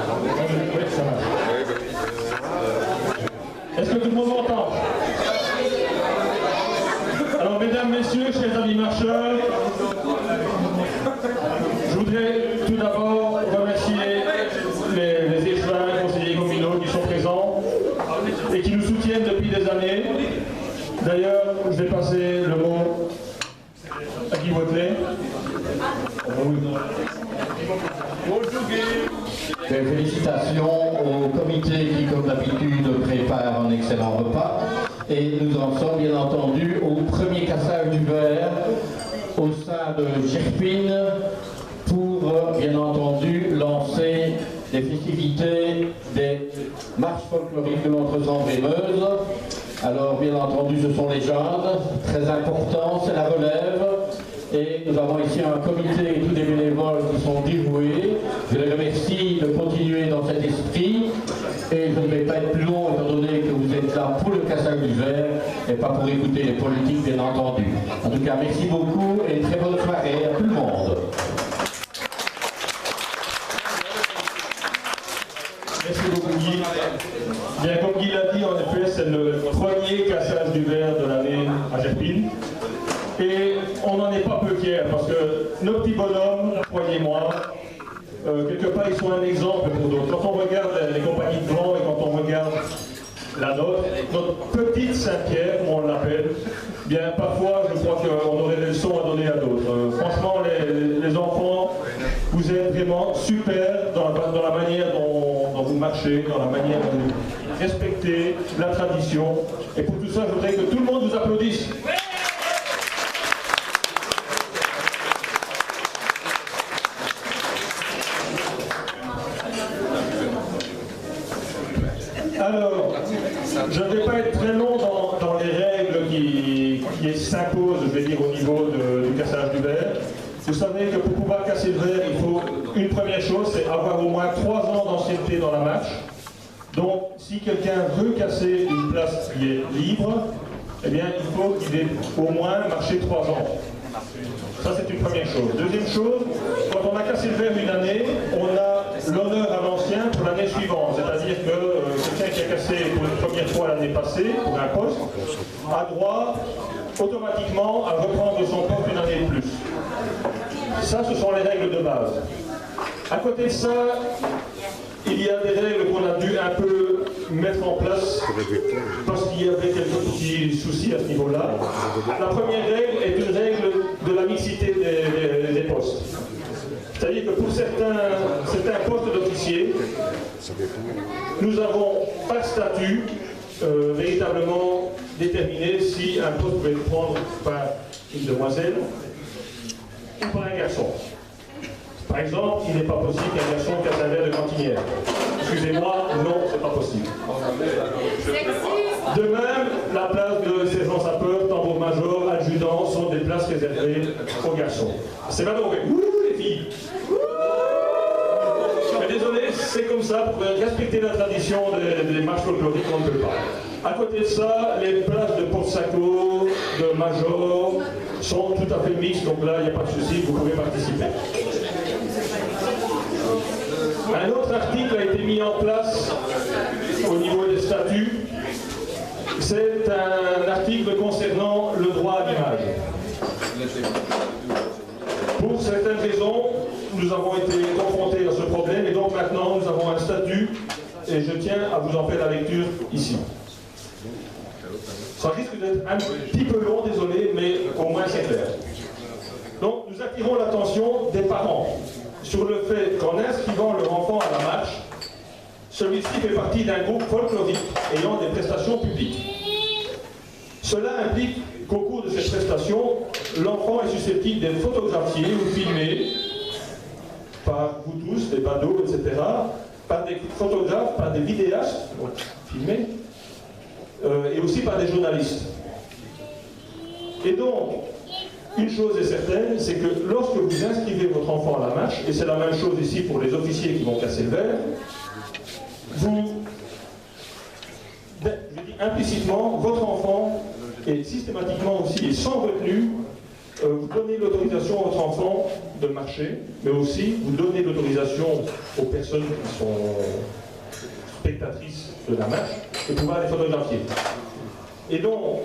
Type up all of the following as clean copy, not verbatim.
Oui, ça marche. Est-ce que tout le monde m'entend? Alors, mesdames, messieurs, chers amis marcheurs, je voudrais tout d'abord remercier les échevins, conseillers communaux qui sont présents et qui nous soutiennent depuis des années. D'ailleurs, je vais passer le mot à Guy Watelet. Félicitations au comité qui, comme d'habitude, prépare un excellent repas. Et nous en sommes bien entendu au premier cassage du verre au sein de Gerpine pour, bien entendu, lancer les festivités des marches folkloriques de Montrezan-Brémeuse. Alors, bien entendu, ce sont les jeunes, très important, c'est la relève. Et nous avons ici un comité et tous les bénévoles qui sont dévoués. Je les remercie de continuer dans cet esprit. Et je ne vais pas être plus long étant donné que vous êtes là pour le cassage du verre et pas pour écouter les politiques, bien entendu. En tout cas, merci beaucoup et une très bonne soirée à tout le monde. Merci beaucoup Guy. Bien, comme Guy l'a dit, en effet, c'est le premier cassage du verre de l'année à Gerpine. Et on n'en est pas peu fiers parce que nos petits bonhommes, croyez-moi, quelque part ils sont un exemple pour d'autres. Quand on regarde les compagnies de vent et quand on regarde la nôtre, notre petite Saint-Pierre, comme on l'appelle, bien parfois je crois qu'on aurait des leçons à donner à d'autres. Franchement, les enfants, vous êtes vraiment super dans la manière dont vous marchez, dans la manière dont vous respectez la tradition. Et pour tout ça, je voudrais que tout le monde vous applaudisse. Alors, je ne vais pas être très long dans les règles qui s'imposent, je vais dire, au niveau du cassage du verre. Vous savez que pour pouvoir casser le verre, il faut une première chose, c'est avoir au moins 3 ans d'ancienneté dans la marche. Donc, si quelqu'un veut casser une place qui est libre, eh bien, il faut qu'il ait au moins marché 3 ans. Ça, c'est une première chose. Deuxième chose, quand on a cassé le verre une année, on a l'honneur à l'ancien pour l'année suivante. C'est-à-dire que quelqu'un qui a cassé pour une première fois l'année passée, pour un poste, a droit automatiquement à reprendre son poste une année de plus. Ça, ce sont les règles de base. À côté de ça, il y a des règles qu'on a dû un peu mettre en place parce qu'il y avait quelques petits soucis à ce niveau-là. La première règle est une règle de la mixité des postes. C'est-à-dire que pour certains postes d'officiers, nous avons par statut véritablement déterminé si un poste pouvait être prendre par une demoiselle ou par un garçon. Par exemple, il n'est pas possible qu'un garçon casse un verre de cantinière. Excusez-moi, non, c'est pas possible. De même, la place de sergent sapeur, tambour-major, adjudant sont des places réservées aux garçons. C'est pas donc, ouh les filles. Mais désolé, c'est comme ça, pour respecter la tradition des marches folkloriques, on ne peut pas. À côté de ça, les places de porte-saco, de major, sont tout à fait mixtes, donc là, il n'y a pas de souci, vous pouvez participer. Un autre article a été mis en place au niveau des statuts. C'est un article concernant le droit à l'image. Pour certaines raisons, nous avons été confrontés à ce problème et donc maintenant nous avons un statut et je tiens à vous en faire la lecture ici. Ça risque d'être un petit peu long, désolé, mais au moins c'est clair. Donc nous attirons l'attention des parents sur le fait qu'en inscrivant leur enfant à la marche, celui-ci fait partie d'un groupe folklorique ayant des prestations publiques. Cela implique qu'au cours de ces prestations, l'enfant est susceptible d'être photographié ou filmé par vous tous, des badauds, etc., par des photographes, par des vidéastes, filmés, et aussi par des journalistes. Et donc, une chose est certaine, c'est que lorsque vous inscrivez votre enfant à la marche, et c'est la même chose ici pour les officiers qui vont casser le verre, vous, je dis implicitement, votre enfant est systématiquement aussi et sans retenue vous donnez l'autorisation à votre enfant de marcher, mais aussi vous donnez l'autorisation aux personnes qui sont spectatrices de la marche de pouvoir les photographier. Et donc,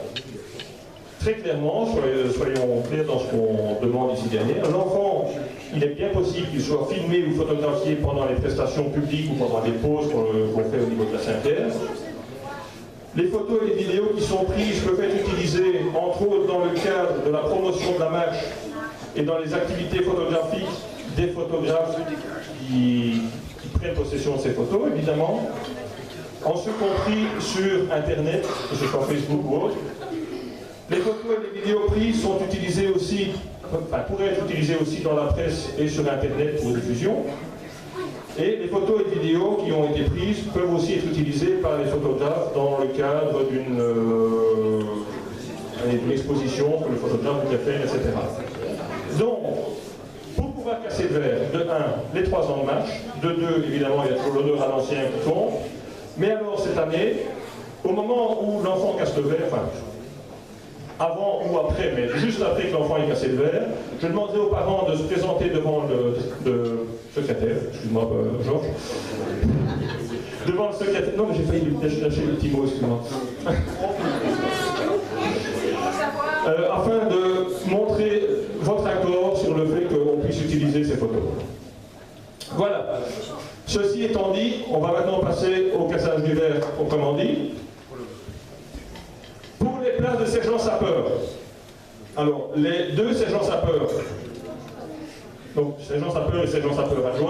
très clairement, soyons clairs dans ce qu'on demande ici derrière, un enfant, il est bien possible qu'il soit filmé ou photographié pendant les prestations publiques ou pendant les pauses qu'on fait au niveau de la Saint-Pierre. Les photos et les vidéos qui sont prises peuvent être utilisées, entre autres, dans le cadre de la promotion de la marche et dans les activités photographiques des photographes qui prennent possession de ces photos, évidemment, en ce compris sur Internet, que ce soit Facebook ou autre. Les photos et les vidéos prises sont utilisées aussi, pourraient être utilisées aussi dans la presse et sur Internet pour diffusion. Et les photos et vidéos qui ont été prises peuvent aussi être utilisées par les photographes dans le cadre d'une exposition que le photographe voudrait faire, etc. Donc, pour pouvoir casser le verre, de 1, les 3 ans de marche, de 2, évidemment, il y a toujours l'honneur à l'ancien qui compte, mais alors cette année, au moment où l'enfant casse le verre, enfin, avant ou après, mais juste après que l'enfant ait cassé le verre, je demanderai aux parents de se présenter devant le secrétaire, excuse-moi Georges, devant le secrétaire, non mais j'ai failli lui lâcher le petit mot, excuse-moi, afin de montrer votre accord sur le fait qu'on puisse utiliser ces photos. Voilà. Ceci étant dit, on va maintenant passer au cassage du verre, autrement dit. Pour les places de sergent sapeur, alors les 2 sergents sapeurs, donc sergent sapeur et sergent sapeur adjoint,